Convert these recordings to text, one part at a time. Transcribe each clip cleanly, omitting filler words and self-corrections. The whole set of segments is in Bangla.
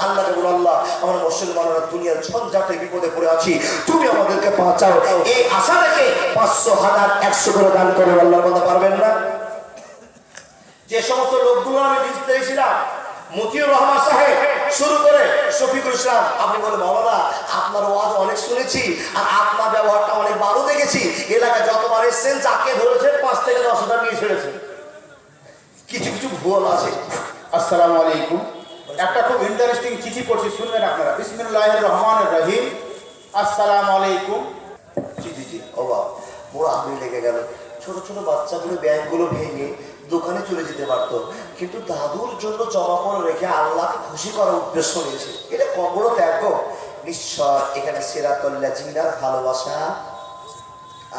আল্লাহকে বলো, আল্লাহ আমরা মুসলমানরা দুনিয়ার ঝঞ্ঝাটে বিপদে পড়ে আছি, তুমি আমাদেরকে বাঁচাও। এই আশা রেখে 500, 1000, 100 করে দান করে আল্লাহর বান্দা পারবেন না? যে সমস্ত লোকগুলো আমি লিস্ট দিয়েছিলাম, মতিউর রহমান সাহেব শুরু করে শফিকুল ইসলাম, আপনি বলে মাওলানা আপনার ওয়াজ অনেক শুনেছি আর আপনার ব্যবহারটা অনেক ভালো দেখেছি, এলাকায় যতবার এসছেন যাকে ধরেছেন 5 থেকে 10,000 নিয়ে ছেড়েছেন। কিছু কিছু ভুল আছে। আসসালামু আলাইকুম। একটা খুব ইন্টারেস্টিং চিঠি পড়ছি, শুনবেন আপনারা। বিসমিল্লাহির রহমানির রহিম। আসসালামু আলাইকুম। জি ও বাবা, বড় আগুন লেগে গেল। ছোট ছোট বাচ্চাগুলো ব্যাগগুলো ভেঙে দোকানে চলে যেতে পারত, কিন্তু দাদুর জন্য জমা করে রেখে আল্লাহকে খুশি করার উদ্দেশ্য নিয়েছে। এটা কম বড় ত্যাগ। নিশ্চয় এখানে সিরাতুল্লাহ জিনার ভালোবাসা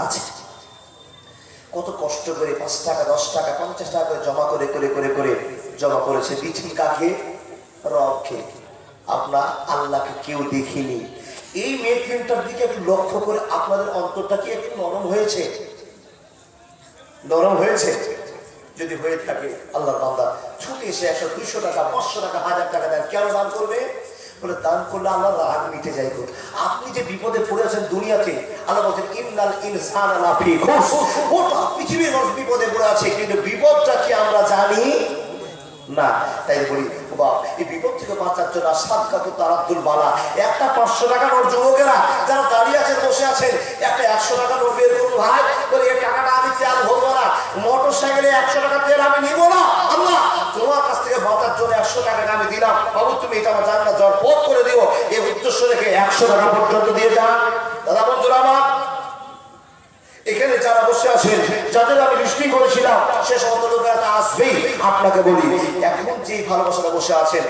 আছে। কত কষ্ট করে 5 টাকা, 10 টাকা, 50 টাকা করে জমা করে করে করে করে জমা করেছে। দিচ্ছেন কাকে? রবকে। আপনার আল্লাহকে কেউ দেখিনি। এই মেয়েটার দিকে একটু লক্ষ্য করে আপনাদের অন্তরটা কি একটু নরম হয়েছে? নরম হয়েছে? যদি হয়ে থাকে আল্লাহর বান্দা ছুটে এসে 100, 200 টাকা, 500 টাকা, 1000 টাকা দেন। কেন দান করবে? বলে দান করলে আল্লাহ রাগ মিটে যায়। আপনি যে বিপদে পড়েছেন দুনিয়াতে, আল্লাহ বলছেন ইন্নাল ইনসানা লাফি খুসর, গোটা পৃথিবীর মানুষ বিপদে পড়ে আছে, কিন্তু বিপদটা কি আমরা জানি না। তাই বলি বাবা, এই বিপদ থেকে বাঁচার জন্য সাদকা তো তারাদ্দুল বালা। একটা 500 টাকা নোট, যুবকেরা যারা দাঁড়িয়ে আছেন, বসে আছেন, একটা 100 টাকা নোট বের করুন ভাই। বলে এই টাকাটা আমি তেল ভরবো না, মোটর সাইকেলে 100 টাকা তেল আমি নিবো না। আল্লাহ তোমার কাছ থেকে বাঁচার জন্য 100 টাকা আমি দিলাম, বাবু তুমি এটা আমার জান্নাত যাওয়ার পথ করে দিও। এই উদ্দেশ্য রেখে 100 টাকা পর্যন্ত দিয়ে যান। দাদা বন্ধুরা আমার, এখানে যারা বসে আছেন, যাদের আমি লিস্টিং করেছিলাম, সে সমস্ত লোকেরা আসবেই। আপনাকে বলি, এখন যে ভালোবাসাটা বসে আছেন,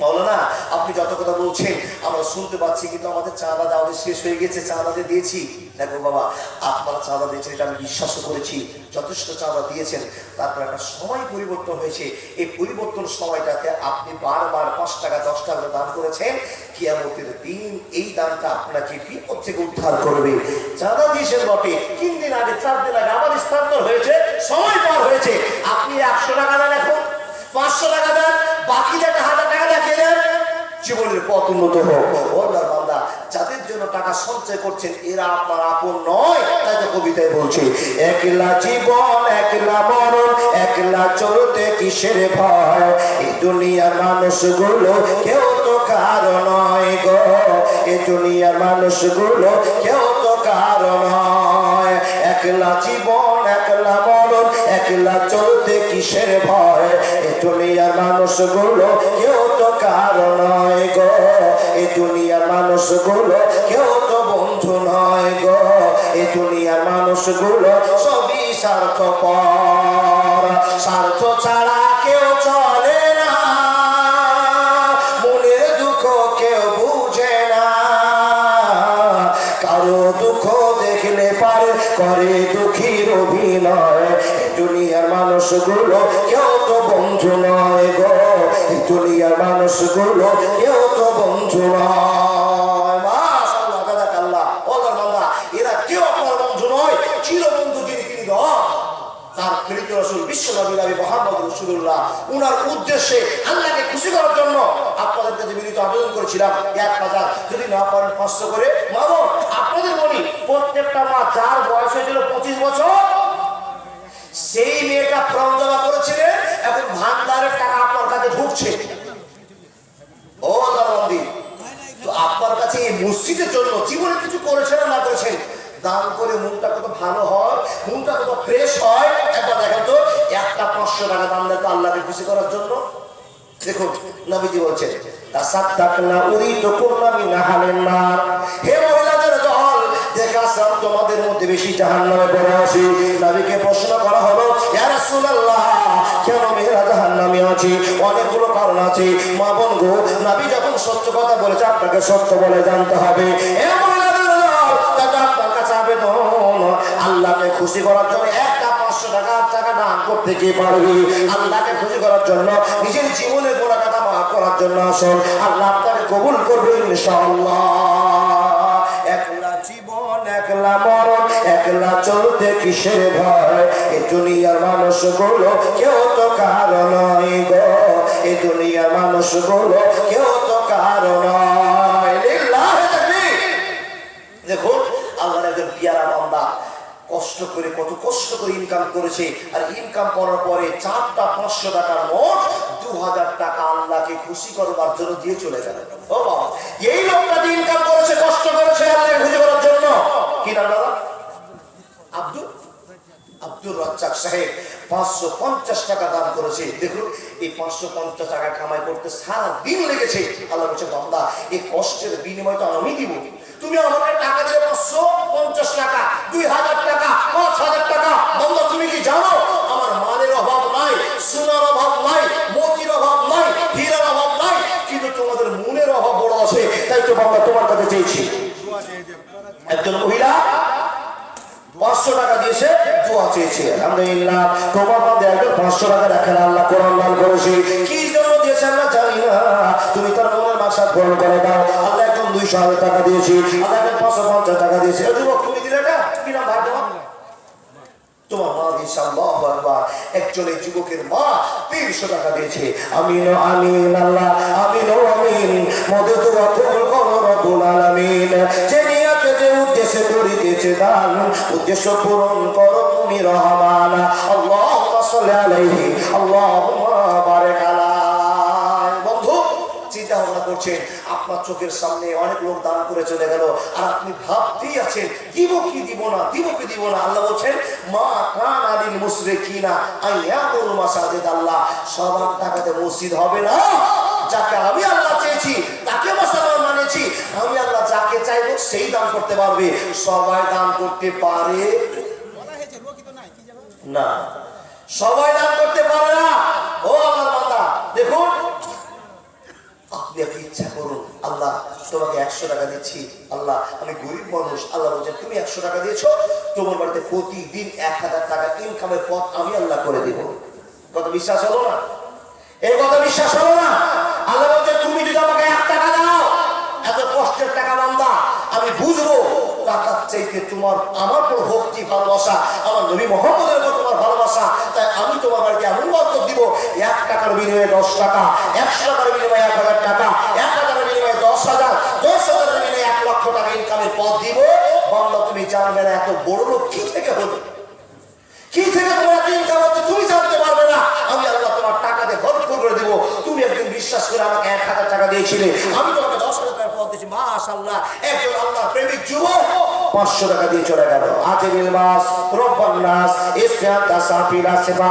মাওলানা আপনি যত কথা বলছেন আমরা শুনতে পাচ্ছি, কিন্তু আমাদের চাঁদা দেওয়া শেষ হয়ে গেছে। চাঁদা দিয়েছি। দেখো বাবা, আপনারা চাঁদা দিয়েছেন, এটা আমি বিশ্বাসও করেছি, যথেষ্ট চাঁদা দিয়েছেন। তারপর একটা সময় পরিবর্তন হয়েছে। এই পরিবর্তন সময়টাতে আপনি বারবার 5 টাকা, 10 টাকা দান করেছেন। কিয়ামতের দিন এই দানটা আপনাকে বিপদ থেকে উদ্ধার করবে। চাঁদা দিয়েছেন বটে, 3 দিন আগে, 4 দিন আগে আবার স্থানান্তর হয়েছে, সময় পার হয়েছে। আপনি 100 টাকা দেন, এখন 500 টাকা দেন, বাকি 1000 টাকা রেখে দেন, জীবনের পথ উন্নত হোক। আল্লাহর বান্দা যাদের জন্য টাকা সঞ্চয় করছেন, এরা আপনার আপন নয়। তাই তো কবিতায় বলছে, একলা জীবন একলা মরণ, একলা চলতে কিসের ভয়, এই দুনিয়ার মানুষগুলো কেউ তো কারো নয় গো, এই দুনিয়ার মানুষগুলো কেউ তো কারো নয়। একলা জীবন একলা মরণ, একলা চলতে কিসের ভয়, এই দুনিয়ার মানুষগুলো কেউ তো কারো নয় গো, এই দুনিয়ার মানুষগুলো কেউ তো বন্ধু নয় গো, এই দুনিয়ার মানুষগুলো সবই স্বার্থপর, স্বার্থ ছাড়া কেউ চলে না, মনের দুঃখ কেউ বুঝে না, কারো দুঃখ দেখলে পারে করে দুঃখীর অভিনয়, এই দুনিয়ার মানুষগুলো কেউ তো বন্ধু নয় গো, এই দুনিয়ার মানুষগুলো কেউ তো বন্ধু নয়। মাশাআল্লাহ, জাযাকাল্লাহ। আল্লাহর বান্দা, এরা কেউ আপনার বন্ধু নয়। চিরবন্ধু যিনি, তিনি তার প্রেরিত রাসূল বিশ্বনবী মুহাম্মদ রাসূলুল্লাহ, উনার উদ্দেশ্যে আল্লাহকে খুশি করার জন্য আপনাদের কাছে বিনীত আবেদন করেছিলাম 1000, যদি না পারেন 500 করে। মাগো আপনাদের বলি, প্রত্যেকটা মা যার বয়স হয়েছিল 25 বছর, সেই মেয়েটা ফর্ম জমা করেছিলেন, এখন ভান্ডারের টাকা আপনার কাছে ঢুকছে। ও আল্লাহর, তো আপনার কাছে এই মসজিদের জন্য জীবনে কিছু করেছেন না করেছেন, দান করে মনটা কত ভালো হয়, মনটা কত ফ্রেশ হয়। একবার দেখেন তো, একটা 500 টাকা দান দেয় তো আল্লাহকে খুশি করার জন্য। দেখুন নবীজি বলছেন, তাসাদদাকনা উরিদু কুল্লা মিন আহলিন নার, হে মহিলাদের দল, দেখাছাম তোমাদের মধ্যে বেশি জাহান্নামে পড়ে আছে। নবীকে প্রশ্ন করা হলো, ইয়া রাসূলুল্লাহ, কেন মেয়েরা জাহান্নামে আছে? অনেকগুলো কারণ আছে। মা বোন গো, নবী যখন সত্য কথা বলেছে, আপনাকে সত্য বলে জানতে হবে। হে মহিলাদের দল, আপনার কাছে আবেদন, আল্লাহকে খুশি করার জন্য একটা 500 টাকা দান করতে কে পারবে? আল্লাহকে খুশি করার জন্য, নিজের জীবনের গোনা কথা মাফ করার জন্য আসুন, আল্লাহ আপনাকে কবুল করবে ইনশাআল্লাহ। একলা জীবন একলা মরণ, একলা চলতে কিসের ভয়, এই দুনিয়ার মানুষগুলো কেউ তো কারো নয় গো, এই দুনিয়ার মানুষগুলো কেউ তো কারো নয়। লিল্লাহি তাকবীর। দেখুন আল্লাহর একজন পিয়ারা বান্দা কষ্ট করে, কত কষ্ট করে ইনকাম করেছে, আর ইনকাম করার পরে 4টা 500 টাকার নোট 2000 টাকা আল্লাহকে খুশি করবার জন্য দিয়ে চলে গেল। ও বাবা, এই লোকটা যে ইনকাম করেছে, কষ্ট করেছে আল্লাহকে খুশি করার জন্য, কি নাম দাদা? আব্দুর রাজ্জাক সাহেব 550 টাকা দান করেছে। দেখুন এই 550 টাকা কামাই করতে সারা দিন লেগেছে। আল্লাহ বলছে, বান্দা এই কষ্টের বিনিময় তো আমি দিব। তুমি আমাকে টাকা দিলে 550 টাকা, 2000 টাকা, 5000 টাকা। বান্দা তুমি কি জানো আমার মালের অভাব নাই, সোনার অভাব নাই, মতির অভাব নাই, হীরার অভাব নাই, কিন্তু তোমাদের মনের অভাব বড় আছে। তাই তো বান্দা তোমার কাছে চেয়েছি। একজন মহিলা 500 টাকা দিয়েছে, দোয়া চেয়েছে। আলহামদুলিল্লাহ, তোমার মধ্যে একজন 500 টাকা রাখেন, আল্লাহ কোরআন দান করেছে। কি জন্য দিয়েছে আমরা জানি না, তুমি তার মনের মাকসাদ পূরণ করে দাও। আল্লাহ একজন 200 টাকা দিয়েছে, আল্লাহ একজন 550 টাকা দিয়েছে। যুবক তুমি দিলে না, কি নাম ভাগ্য? তোমার মা দিয়েছে। আল্লাহু আকবার। একজন এই যুবকের মা 300 টাকা দিয়েছে। আমিন আমিন আল্লাহ, আমিন আমিন। মদে দোয়া কবুল করো রব্বুল আলামিন। যে নিয়তে যে উদ্দেশ্যে করিতেছে দান, উদ্দেশ্য পূরণ করো তুমি রহমান। আল্লাহুম্মা সাল্লি আলাইহি, আল্লাহুম্মা বারিক আলাইহি। বন্ধু চিন্তা ভাবনা করছেন, আপনার চোখের সামনে অনেক লোক দান করে চলে গেল, আর আপনি ভাবতেই আছেন দিব কি দিব না, দিব কি দিব না। আল্লাহ বলছেন, মা কানা লিল মুশরিকিনা আইয়ামুল মাসাজিদ আল্লাহ। সবার টাকাতে মসজিদ হবে না। যাকে আমি আল্লাহ চেয়েছি তাকে মুসলমান মানেছি। আমি আল্লাহ যাকে চাইবো সেই দান করতে পারবে। সবাই দান করতে পারে না, সবাই দান করতে পারে না। ও আমার বান্দা, দেখুন আপনি একটা ইচ্ছা করুন, আল্লাহ তোমাকে 100 টাকা দিচ্ছি, আল্লাহ আমি গরিব মানুষ। আল্লাহ বলছেন, তুমি 100 টাকা দিয়েছো, তোমার বাড়িতে প্রতিদিন 1000 টাকা ইনকামের পথ আমি আল্লাহ করে দিব। কথা বিশ্বাস হলো না? এই কথা বিশ্বাস হলো না? আল্লাহ বলছে, তুমি যদি আমাকে 1 টাকা দাও, এত কষ্টের টাকা বান্দা, আমি বুঝবো টাকার চাইতে তোমার আমার কোনো ভক্তি ভালোবাসা, আমার নবী মুহাম্মদের উপর তোমার ভালোবাসা। তাই আমি তোমার বাড়িতে এমন বরকত দিব, 1 টাকার বিনিময়ে 10 টাকা, 100 টাকার বিনিময়ে 1000 টাকা, 1000 টাকার বিনিময়ে 10,000, 10,000 বিনিময়ে 1 লক্ষ টাকা ইনকামের পথ দিব। বান্দা তুমি জানবে না এত বড় লোক কি থেকে হলো, কি থেকে তোমার ইনকাম হচ্ছে তুমি জানতে পারবে না। আমি আল্লাহ তোমার টাকাতে ভরপুর করে দিব। তুমি একদিন বিশ্বাস করে আমাকে 1000 টাকা দিয়েছিলে, আমি তোমাকে 10,000 টাকার পথ দিয়েছি। মাশাআল্লাহ, একজন আল্লাহর প্রেমিক যুবক 500 টাকা দিয়ে চলে গেল। আজমিল মাস রব্বান নাস ইসফাতা সাফিরা সেবা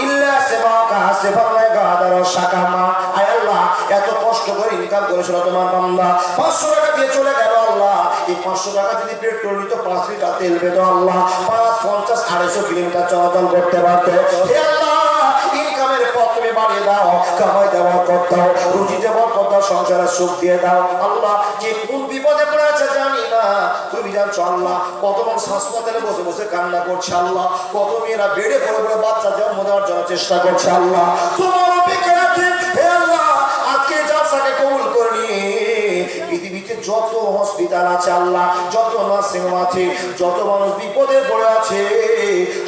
ইল্লা সেবাকা সেবালে গাদার শাকামা। আয় আল্লাহ, এত কষ্ট করে ইনকাম করেছিল তোমার বান্দা, 500 টাকা দিয়ে চলে গেল। আল্লাহ এই 500 টাকা যদি পেট্রোল নিত, 5 লিটার তেল পেত, আল্লাহ 50, 250 কিলোমিটার চলাচল করতে পারত। হে আল্লাহ, ইনকামের পথ তুমি বাড়িয়ে দাও, কামাই দেওয়ার কর দাও, রুজি দেওয়ার কর দাও, সংসারের সুখ দিয়ে দাও। আল্লাহ যে কোন বিপদে পড়ে আছে জানি না, তুমি জানছো। আল্লাহ কত মানুষ হাসপাতালে বসে বসে কান্না করছে, আল্লাহ কত মেয়েরা বেড়ে পড়ে পড়ে বাচ্চা জন্ম দেওয়ার জন্য চেষ্টা করছে। আল্লাহ তোমার অপেক্ষা আছে। হে আল্লাহ, আজকে জালসাকে কবুল করে নিয়ে পৃথিবীতে যত হসপিটাল আছে, আল্লাহ যত নার্সিং হোম আছে, যত মানুষ বিপদে পড়ে আছে,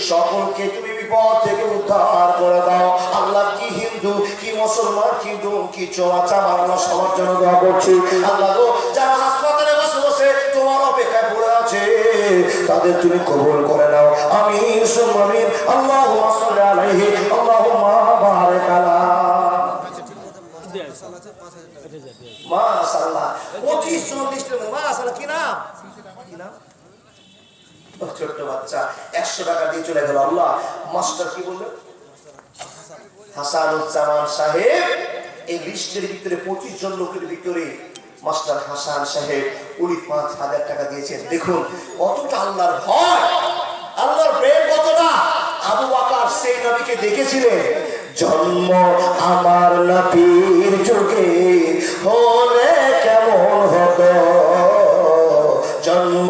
সকলকে তুমি বিপদ থেকে উদ্ধার করে দাও। আল্লাহ কি হিন্দু, কি মুসলমান, কি ডুম, কি চোরাচা মারানো, সবার জন্য দোয়া করছি। আল্লাহ গো, যারা হাসপাতালে বসে বসে তোমার অপেক্ষায় পড়ে আছে, তাদের তুমি কবুল করে নাও। আমিন সুম্মা আমিন। আল্লাহুম্মা সাল্লি আলাইহি, আল্লাহুম্মা বারিক আলা। মাশাআল্লাহ, 25-40 মাশাআল্লাহ। কি নাম? কি নাম? ছোট্ট বাচ্চা 100 টাকা দিয়ে চলে গেল। আল্লাহ মাস্টার কি বললেন? হাসানুজ্জামান সাহেব। এই লিস্টের ভিতরে 25 জন লোকের ভিতরে মাস্টার হাসান সাহেব উনি 5000 টাকা দিয়েছেন। দেখুন কতটা আল্লাহর ভয়, আল্লাহর প্রেম কতটা। আবু বকর সেই নবীকে দেখেছিলেন, জন্ম আমার নবীর যুগে হলে কেমন হতো, জন্ম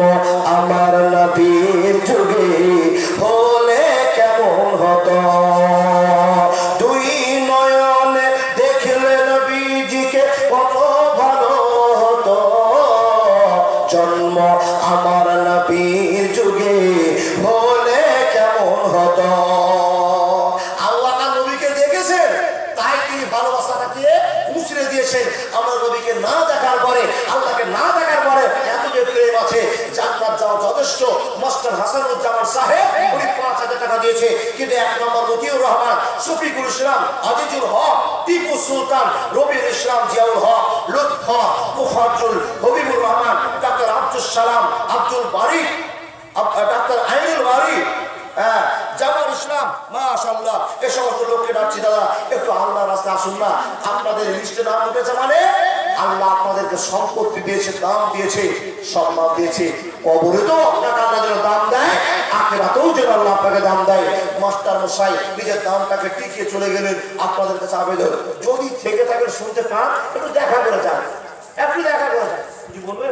আমার নবীর যুগে হলে কেমন হতো। দুই নয়নে দেখলে নবীজিকে কত ভালো হতো, জন্ম আমার নবীর যুগে হলে কেমন হতো। আল্লাহ নবীকে দেখেছেন, তাই তিনি ভালোবাসাটাকে মুছড়ে দিয়েছেন। আমরা নবীকে না দেখার পরে, আল্লাহকে না দেখার পরে এত যে প্রেম আছে, জান্নাত যাওয়া যথেষ্ট। মাস্টার হাসানুজ্জামান সাহেব উনি 5,000 টাকা দিয়েছে, কিন্তু 1 নম্বর মতিউর রহমান, শফিকুল ইসলাম, আজিজুল হক, টিপু সুলতান, রবিউল ইসলাম, জিয়াউল হক, লুৎফা, মুফাজ্জল, হবিবুর রহমান, ডাক্তার আব্দুল সালাম, আব্দুল বারিক, ডাক্তার আইনুল বারিক, জামাল ইসলাম, মাশাআল্লাহ, এই সমস্ত লোককে ডাকছি দাদা একটু আল্লাহর রাস্তায় আসুন না। আপনাদের লিস্টে নাম উঠেছে মানে আল্লাহ আপনাদেরকে সম্পত্তি দিয়েছে, দাম দিয়েছে, সম্মান দিয়েছে। কবরে তো আপনাকে আল্লাহ যেন দাম দেয়, আখিরাতেও যেন আল্লাহ আপনাকে দাম দেয়। মাস্টার মশাই নিজের দামটাকে টিকিয়ে চলে গেলেন। আপনাদের কাছে আবেদন, যদি থেকে থাকেন শুনতে পান, একটু দেখা করে যান, একটু দেখা করে যান। কি বলবেন?